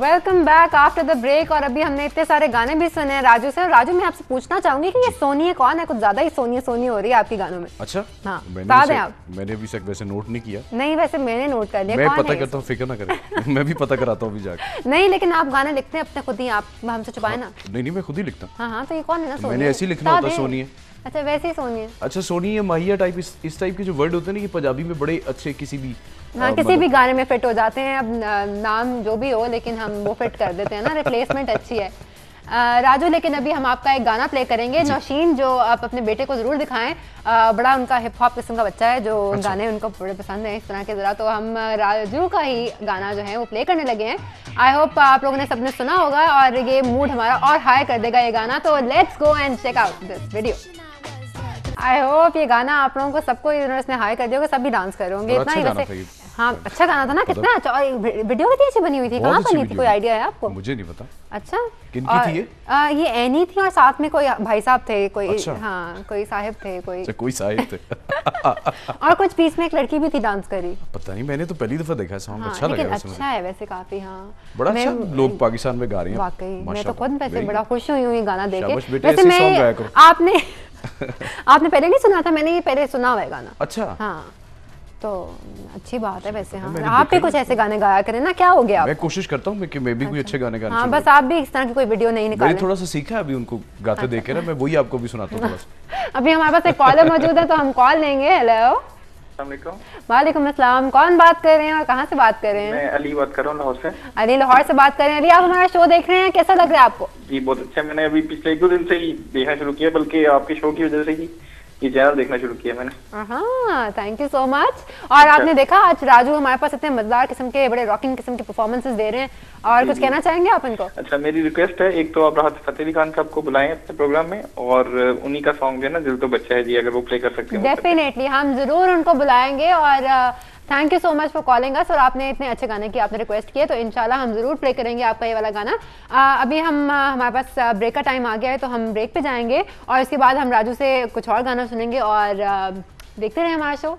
Welcome back after the break. और अभी हमने इतने सारे गाने भी सुने हैं राजू से। और राजू, मैं आपसे पूछना चाहूंगी कि ये सोनी कौन है? कुछ ज्यादा ही सोनी सोनी हो रही है आपके गानों में। अच्छा, हाँ, मैंने अभी तक वैसे नोट नहीं किया। नहीं, वैसे मैंने नोट कर लिया। मैं पता करता हूँ, फिक्र ना करें। मैं भी पता कराता हूँ अभी जाकर। नहीं, लेकिन आप गाने लिखते हैं अपने खुद ही, आप हमसे छुपाए ना। नहीं, मैं खुद ही लिखता हूँ। हाँ, तो ये कौन है ना? मैंने ऐसे ही लिखना होता है, सोनी है। अच्छा, वैसे ही सोनी है। अच्छा, सोनी या माहिया टाइप, इस टाइप के जो वर्ड होते हैं ना, ये पंजाबी में बड़े अच्छे किसी भी किसी भी गाने में फिट हो जाते हैं। अब नाम जो भी हो, लेकिन हम वो फिट कर देते हैं ना, रिप्लेसमेंट अच्छी है। राजू, लेकिन अभी हम आपका एक गाना प्ले करेंगे, नौशीन, जो आप अपने बेटे को जरूर दिखाएं। बड़ा उनका हिप हॉप किस्म का बच्चा है, जो गाने उनको बड़े पसंद है इस तरह के। जरा तो हम राजू का ही गाना जो है वो प्ले करने लगे हैं। आई होप आप लोगों ने सबने सुना होगा और ये मूड हमारा और हाई कर देगा ये गाना। तो let's go and check out this video. I hope ये गाना आप लोगों को सबको इसने हाई कर दिया होगा, सभी डांस कर रहे होंगे। इतना ही वैसे हाँ, अच्छा गाना था ना, कितना अच्छा। और वीडियो कितनी अच्छी बनी हुई थी। कहाँ बनी थी? कोई आइडिया है आपको? मुझे नहीं पता। अच्छा, किनकी थी ये एनी थी और साथ में कोई भाई साहब थे, कोई अच्छा। हाँ, कोई साहिब थे, कोई साहिब थे। और कुछ बीच में एक लड़की भी थी डांस करी। पता नहीं, मैंने तो पहली दफा देखा सॉन्ग। अच्छा लगा, लगा। अच्छा है वैसे काफी। हाँ, बड़ा अच्छा लोग पाकिस्तान में गा रहे हैं। वाकई मैं तो खुद वैसे बड़ा खुश हुई हूँ ये गाना देख के। वैसे मैं आपने पहले नहीं सुना था? मैंने ये पहले सुना हुआ है गाना। अच्छा, हाँ, तो अच्छी बात है वैसे। हाँ, आप भी कुछ ऐसे गाने गाया करें ना। क्या हो गया? मैं कोशिश करता हूँ कि मैं भी कोई अच्छे गाने गाने। हाँ, बस आप भी इस तरह की कोई वीडियो नहीं निकालें। मैंने थोड़ा सा सीखा है अभी उनको गाते देख के ना, मैं वही आपको भी सुनाता हूँ थोड़ा सा। अभी हमारे पास एक कॉलर मौजूद है, तो हम कॉल लेंगे। हेलो, वालेकुम अस्सलाम। कौन बात कर रहे हैं और कहाँ से बात कर रहे हैं? मैं अली बात कर रहा हूँ, लाहौर से। अली, लाहौर से बात कर रहे हैं। अली, आप हमारा शो देख रहे हैं, कैसा लग रहा है आपको? जी बहुत अच्छा। मैंने अभी पिछले 1-2 दिन से ही देखना शुरू किया, बल्कि आपके शो की वजह से ही ये चैनल देखना शुरू किया मैंने। हाँ, थैंक यू सो मच। और आपने देखा आज राजू हमारे पास इतने मजेदार किस्म के, बड़े रॉकिंग किस्म के परफॉर्मेंसेस दे रहे हैं। और कुछ कहना चाहेंगे आप इनको? अच्छा, मेरी रिक्वेस्ट है, एक तो आप राहत फतेह अली खान साहब को बुलाएं अपने प्रोग्राम में, और उन्हीं का सॉन्ग है ना, दिल तो बच्चा है जी, अगर वो प्ले कर सकते हैं। डेफिनेटली हम जरूर उनको बुलाएंगे। और thank you so much for calling us. और आपने इतने अच्छे गाने की आपने रिक्वेस्ट किए, तो इंशाल्लाह हम जरूर प्ले करेंगे आपका ये वाला गाना। अभी हमारे पास ब्रेक का टाइम आ गया है, तो हम ब्रेक पे जाएंगे और इसके बाद हम राजू से कुछ और गाना सुनेंगे। और देखते रहे हमारा शो।